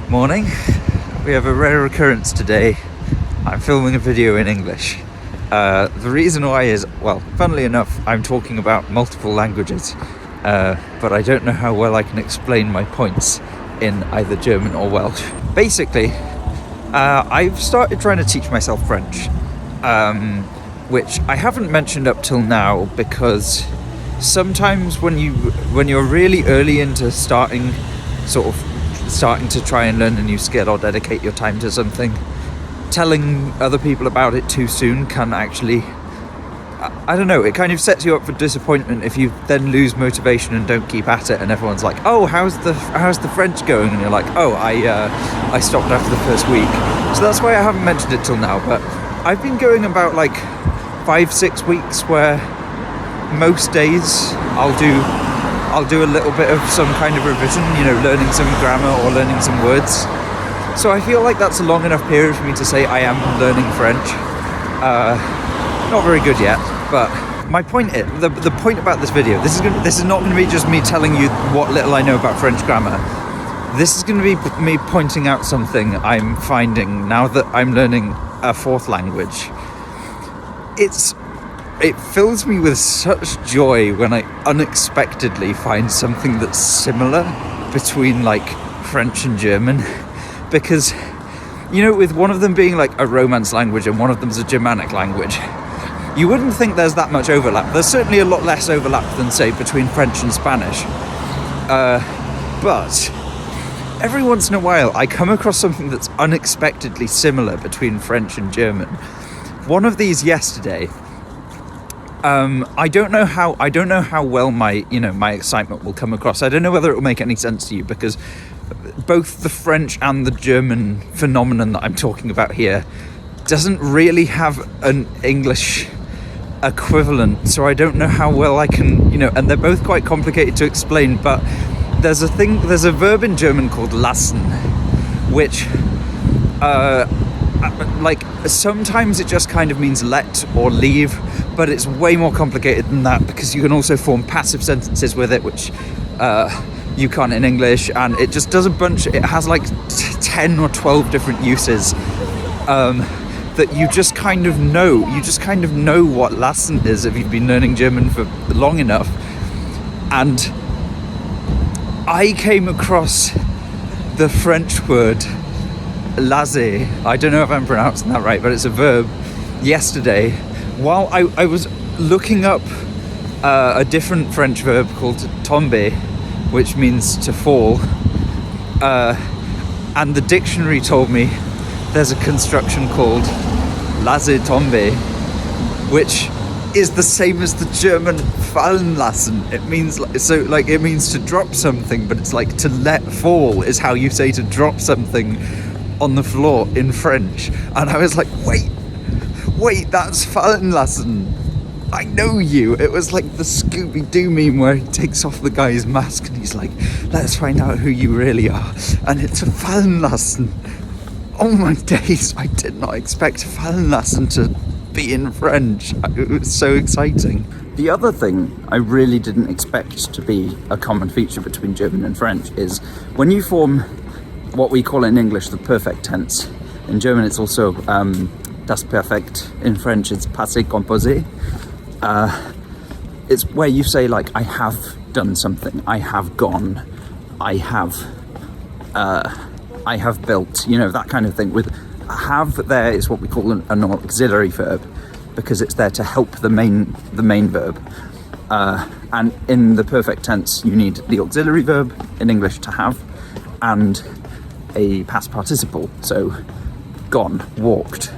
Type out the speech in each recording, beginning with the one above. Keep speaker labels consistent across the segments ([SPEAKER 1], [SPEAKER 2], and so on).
[SPEAKER 1] Morning. We have a rare occurrence today. I'm filming a video in English. The reason why is, well, funnily enough, I'm talking about multiple languages, but I don't know how well I can explain my points in either German or Welsh. Basically, I've started trying to teach myself French, which I haven't mentioned up till now because sometimes when you're really early into starting to try and learn a new skill or dedicate your time to something, telling other people about it too soon can actually, I don't know, it kind of sets you up for disappointment if you then lose motivation and don't keep at it, and everyone's like, oh, how's the French going? And you're like, oh, I stopped after the first week. So that's why I haven't mentioned it till now, but I've been going about like 5-6 weeks where most days I'll do a little bit of some kind of revision, learning some grammar or learning some words. So I feel like that's a long enough period for me to say I am learning French. Not very good yet, but my point is, the point about this video, this is not going to be just me telling you what little I know about French grammar. This is going to be me pointing out something I'm finding now that I'm learning a fourth language. It fills me with such joy when I unexpectedly find something that's similar between like French and German, because with one of them being like a Romance language and one of them's a Germanic language, you wouldn't think there's that much overlap. There's certainly a lot less overlap than, say, between French and Spanish, but every once in a while I come across something that's unexpectedly similar between French and German. One of these yesterday. I don't know how well my excitement will come across. I don't know whether it will make any sense to you, because both the French and the German phenomenon that I'm talking about here doesn't really have an English equivalent, so I don't know how well I can, and they're both quite complicated to explain, but there's a verb in German called lassen, which like sometimes it just kind of means let or leave, but it's way more complicated than that, because you can also form passive sentences with it, which you can't in English, and it just does it has like 10 or 12 different uses that you just kind of know what lassen is if you've been learning German for long enough. And I came across the French word laser, I don't know if I'm pronouncing that right, but it's a verb, yesterday while I was looking up a different French verb called tomber, which means to fall, and the dictionary told me there's a construction called laser tomber, which is the same as the German fallen lassen. It means it means to drop something, but it's like to let fall is how you say to drop something on the floor in French. And I was like, wait, that's fallen lassen. I know you. It was like the Scooby-Doo meme where he takes off the guy's mask and he's like, let's find out who you really are. And it's a fallen lassen. Oh my days, I did not expect fallen lassen to be in French. It was so exciting. The other thing I really didn't expect to be a common feature between German and French is when you form what we call in English the perfect tense. In German it's also das Perfekt. In French it's passé composé. It's where you say like, I have done something, I have gone, I have built, that kind of thing. With have there is what we call an auxiliary verb, because it's there to help the main verb. And in the perfect tense you need the auxiliary verb, in English to have, and a past participle, so gone, walked,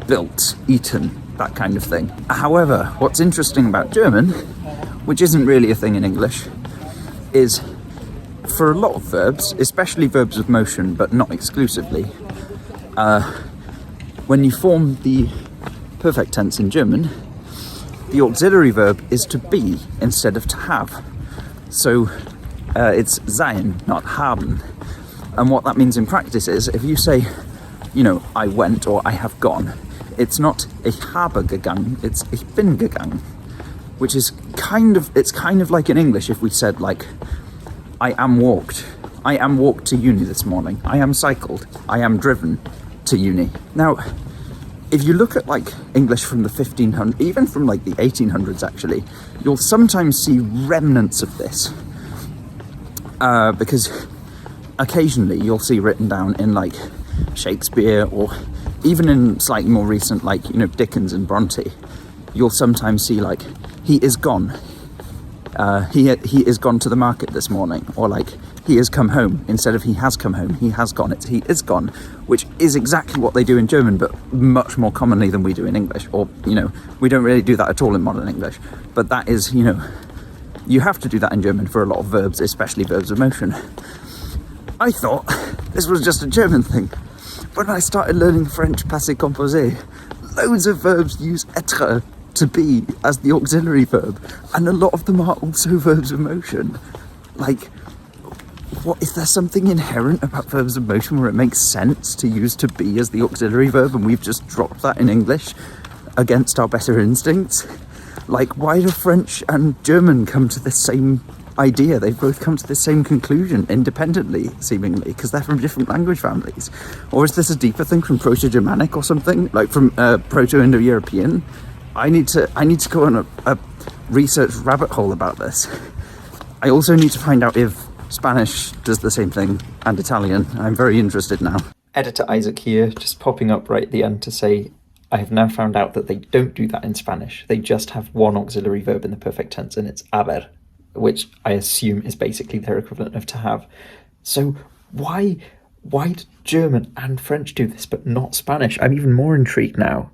[SPEAKER 1] built, eaten, that kind of thing. However, what's interesting about German, which isn't really a thing in English, is for a lot of verbs, especially verbs of motion, but not exclusively, when you form the perfect tense in German, the auxiliary verb is to be instead of to have. So it's sein, not haben. And what that means in practice is, if you say, I went or I have gone, it's not ich habe gegangen, it's ich bin gegangen, which is kind of like in English if we said like, I am walked, I am walked to uni this morning. I am cycled. I am driven to uni. Now, if you look at like English from the 1500s, even from like the 1800s actually, you'll sometimes see remnants of this. Because occasionally you'll see written down in like Shakespeare, or even in slightly more recent, like, you know, Dickens and Bronte, you'll sometimes see like, he is gone. He is gone to the market this morning, or like, he has come home. Instead of he has come home, he has gone. It's he is gone, which is exactly what they do in German, but much more commonly than we do in English. Or, you know, we don't really do that at all in modern English. But that is, you know, you have to do that in German for a lot of verbs, especially verbs of motion. I thought this was just a German thing. When I started learning French passé composé, loads of verbs use être, to be, as the auxiliary verb, and a lot of them are also verbs of motion. Like, what is there something inherent about verbs of motion where it makes sense to use to be as the auxiliary verb, and we've just dropped that in English against our better instincts? Like, why do French and German come to the same idea? They've both come to the same conclusion independently, seemingly, because they're from different language families. Or is this a deeper thing from Proto-Germanic or something, like from Proto-Indo-European? I need to go on a research rabbit hole about this. I also need to find out if Spanish does the same thing, and Italian. I'm very interested now. Editor Isaac here, just popping up right at the end to say I have now found out that they don't do that in Spanish. They just have one auxiliary verb in the perfect tense, and it's haber, which I assume is basically their equivalent of to have. So why do German and French do this but not Spanish? I'm even more intrigued now.